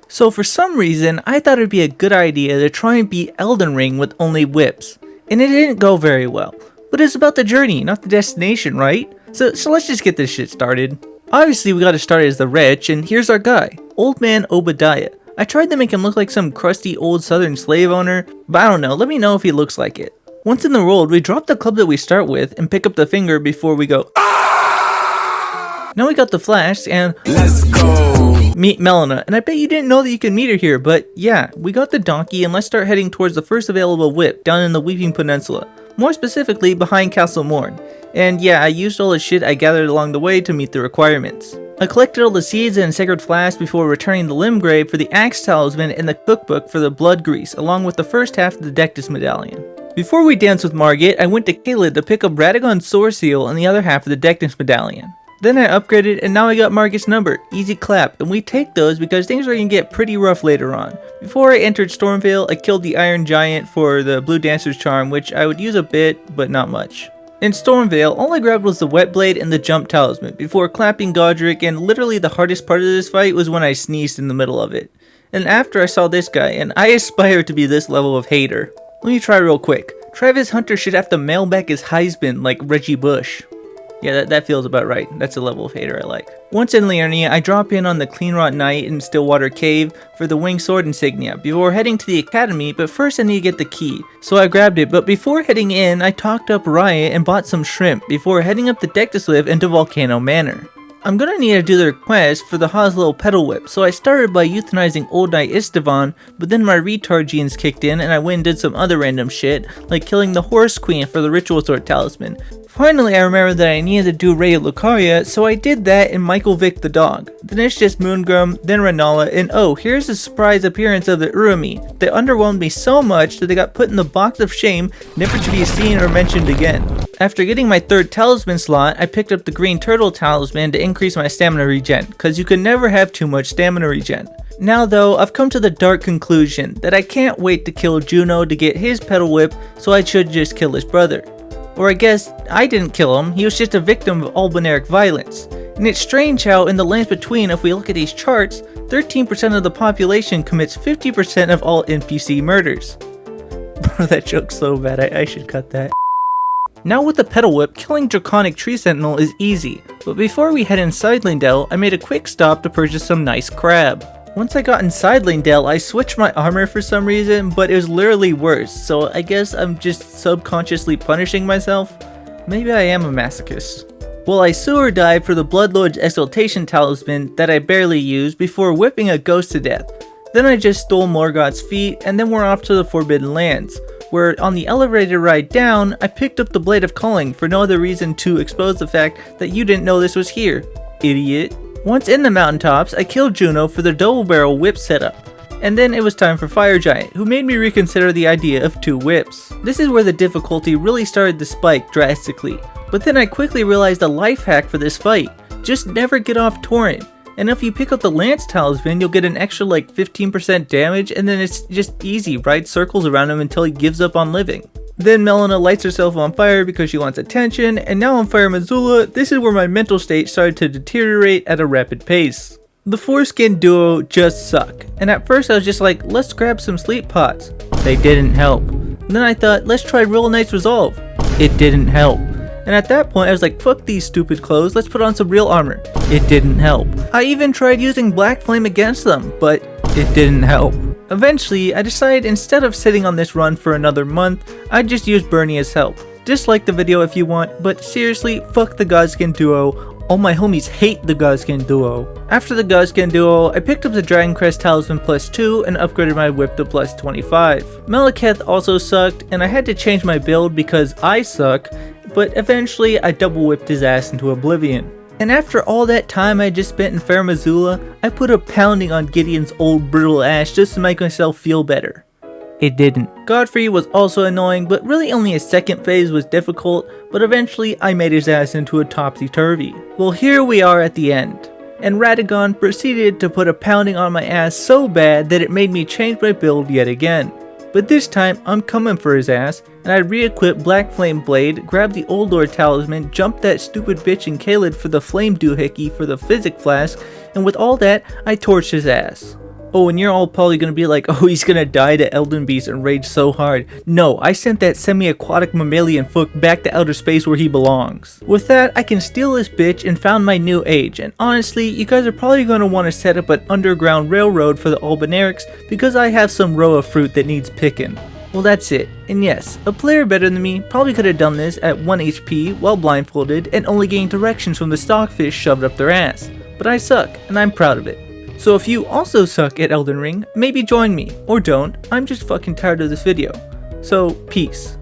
So for some reason, I thought it'd be a good idea to try and beat Elden Ring with only whips. And it didn't go very well. But it's about the journey, not the destination, right? So let's just get this shit started. Obviously we gotta start as the rich, and here's our guy, Old Man Obadiah. I tried to make him look like some crusty old southern slave owner, but I don't know, let me know if he looks like it. Once in the world, we drop the club that we start with and pick up the finger before we go. Now we got the flash and let's go meet Melina, and I bet you didn't know that you could meet her here, but yeah, we got the donkey and let's start heading towards the first available whip down in the Weeping Peninsula, more specifically behind Castle Morn. And yeah, I used all the shit I gathered along the way to meet the requirements. I collected all the seeds and sacred flasks before returning the Limgrave for the axe talisman and the cookbook for the blood grease, along with the first half of the Dectus medallion. Before we danced with Margit, I went to Caelid to pick up Radagon's sword seal and the other half of the Dectus medallion. Then I upgraded and now I got Margit's number, easy clap, and we take those because things are going to get pretty rough later on. Before I entered Stormveil, I killed the Iron Giant for the Blue Dancer's Charm, which I would use a bit, but not much. In Stormveil, all I grabbed was the Wet Blade and the Jump Talisman before clapping Godric, and literally the hardest part of this fight was when I sneezed in the middle of it. And after I saw this guy, and I aspire to be this level of hater. Let me try real quick. Travis Hunter should have to mail back his Heisman like Reggie Bush. Yeah, that feels about right. That's a level of hater I like. Once in Liurnia, I drop in on the Cleanrot Knight in Stillwater Cave for the Winged Sword insignia before heading to the academy, but first I need to get the key. So I grabbed it, but before heading in, I talked up Riot and bought some shrimp before heading up the Dectus into Volcano Manor. I'm gonna need to do the request for the Hoslow Pedal Whip, so I started by euthanizing Old Knight Istvan, but then my retard genes kicked in and I went and did some other random shit, like killing the Horse Queen for the Ritual Sword Talisman. Finally, I remembered that I needed to do Ray of Lucaria, so I did that and Michael Vick the dog. Then it's just Moongrum, then Renala, and oh, here's the surprise appearance of the Urumi. They underwhelmed me so much that they got put in the box of shame, never to be seen or mentioned again. After getting my third talisman slot, I picked up the Green Turtle Talisman to increase my stamina regen, cause you can never have too much stamina regen. Now though, I've come to the dark conclusion that I can't wait to kill Juno to get his pedal whip, so I should just kill his brother. Or I guess I didn't kill him, he was just a victim of Albinauric violence. And it's strange how in the lands between, if we look at these charts, 13% of the population commits 50% of all NPC murders. Bro, that joke's so bad, I should cut that. Now with the pedal whip, killing Draconic Tree Sentinel is easy, but before we head inside Leyndell, I made a quick stop to purchase some nice crab. Once I got inside Leyndell, I switched my armor for some reason, but it was literally worse, so I guess I'm just subconsciously punishing myself? Maybe I am a masochist. Well, I sewer dived for the Bloodlord's Exaltation Talisman that I barely used before whipping a ghost to death. Then I just stole Morgoth's feet, and then we're off to the Forbidden Lands, where on the elevator ride down, I picked up the Blade of Calling for no other reason to expose the fact that you didn't know this was here, idiot. Once in the mountaintops, I killed Juno for the double barrel whip setup. And then it was time for Fire Giant, who made me reconsider the idea of 2 whips. This is where the difficulty really started to spike drastically. But then I quickly realized a life hack for this fight. Just never get off Torrent. And if you pick up the Lance Talisman, you'll get an extra like 15% damage, and then it's just easy, ride circles around him until he gives up on living. Then Melina lights herself on fire because she wants attention, and now on Farrum Azula, this is where my mental state started to deteriorate at a rapid pace. The Foreskin Duo just suck, and at first I was just like, let's grab some sleep pots. They didn't help. Then I thought, let's try Real Knight's Resolve. It didn't help. And at that point I was like, fuck these stupid clothes, let's put on some real armor. It didn't help. I even tried using Black Flame against them, but it didn't help. Eventually, I decided instead of sitting on this run for another month, I'd just use Bernie as help. Dislike the video if you want, but seriously, fuck the Godskin Duo. All my homies hate the Godskin Duo. After the Godskin Duo, I picked up the Dragon Crest Talisman +2 and upgraded my whip to +25. Meleketh also sucked, and I had to change my build because I suck, but eventually I double whipped his ass into oblivion. And after all that time I just spent in Farrum Azula, I put a pounding on Gideon's old brittle ass just to make myself feel better. It didn't. Godfrey was also annoying, but really only his second phase was difficult, but eventually I made his ass into a topsy-turvy. Well, here we are at the end, and Radagon proceeded to put a pounding on my ass so bad that it made me change my build yet again. But this time, I'm coming for his ass, and I re-equipped Black Flame Blade, grabbed the Old Lord Talisman, jumped that stupid bitch in Caelid for the Flame Doohickey for the Physic Flask, and with all that, I torched his ass. Oh, and you're all probably gonna be like, oh, he's gonna die to Elden Beast and rage so hard. No, I sent that semi-aquatic mammalian foot back to outer space where he belongs. With that, I can steal this bitch and found my new age, and honestly, you guys are probably gonna want to set up an underground railroad for the Albanerics because I have some Roa fruit that needs picking. Well, that's it. And yes, a player better than me probably could have done this at 1 HP while blindfolded and only getting directions from the stockfish shoved up their ass. But I suck, and I'm proud of it. So if you also suck at Elden Ring, maybe join me, or don't. I'm just fucking tired of this video. So, peace.